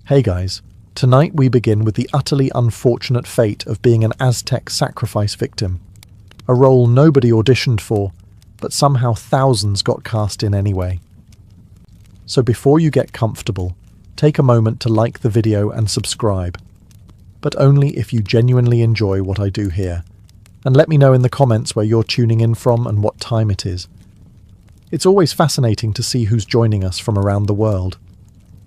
Hey guys, tonight we begin with the utterly unfortunate fate of being an Aztec sacrifice victim. A role nobody auditioned for, but somehow thousands got cast in anyway. So before you get comfortable, take a moment to like the video and subscribe. But only if you genuinely enjoy what I do here. And let me know in the comments where you're tuning in from and what time it is. It's always fascinating to see who's joining us from around the world.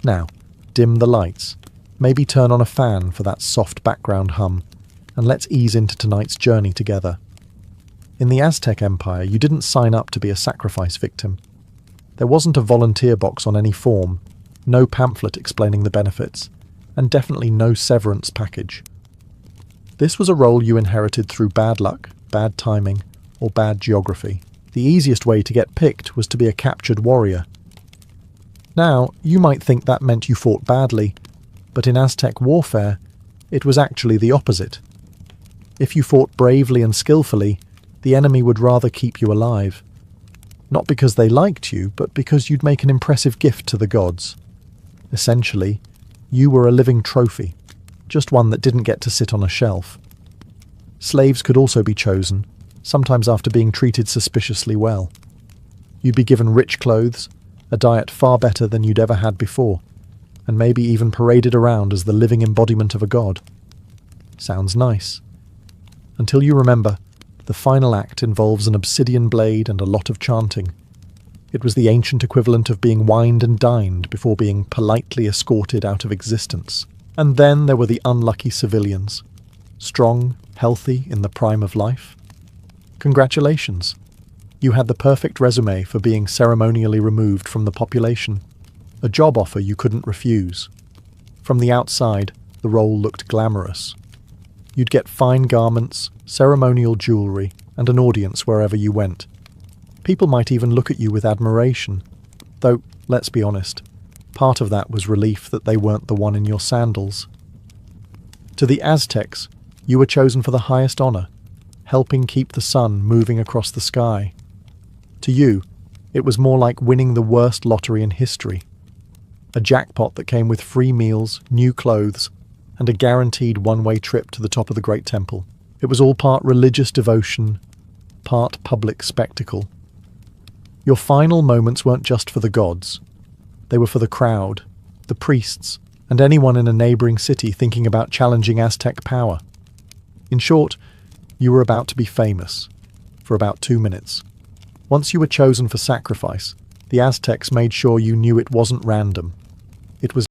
Now, dim the lights, maybe turn on a fan for that soft background hum, and let's ease into tonight's journey together. In the Aztec Empire, you didn't sign up to be a sacrifice victim. There wasn't a volunteer box on any form, no pamphlet explaining the benefits, and definitely no severance package. This was a role you inherited through bad luck, bad timing, or bad geography. The easiest way to get picked was to be a captured warrior. Now, you might think that meant you fought badly, but in Aztec warfare, it was actually the opposite. If you fought bravely and skillfully, the enemy would rather keep you alive. Not because they liked you, but because you'd make an impressive gift to the gods. Essentially, you were a living trophy, just one that didn't get to sit on a shelf. Slaves could also be chosen, sometimes after being treated suspiciously well. You'd be given rich clothes, a diet far better than you'd ever had before, and maybe even paraded around as the living embodiment of a god. Sounds nice. Until you remember, the final act involves an obsidian blade and a lot of chanting. It was the ancient equivalent of being wined and dined before being politely escorted out of existence. And then there were the unlucky civilians. Strong, healthy, in the prime of life. Congratulations. You had the perfect resume for being ceremonially removed from the population. A job offer you couldn't refuse. From the outside, the role looked glamorous. You'd get fine garments, ceremonial jewellery, and an audience wherever you went. People might even look at you with admiration. Though, let's be honest, part of that was relief that they weren't the one in your sandals. To the Aztecs, you were chosen for the highest honour, helping keep the sun moving across the sky. To you, it was more like winning the worst lottery in history. A jackpot that came with free meals, new clothes, and a guaranteed one-way trip to the top of the Great Temple. It was all part religious devotion, part public spectacle. Your final moments weren't just for the gods. They were for the crowd, the priests, and anyone in a neighbouring city thinking about challenging Aztec power. In short, you were about to be famous, for about 2 minutes. Once you were chosen for sacrifice, the Aztecs made sure you knew it wasn't random. It was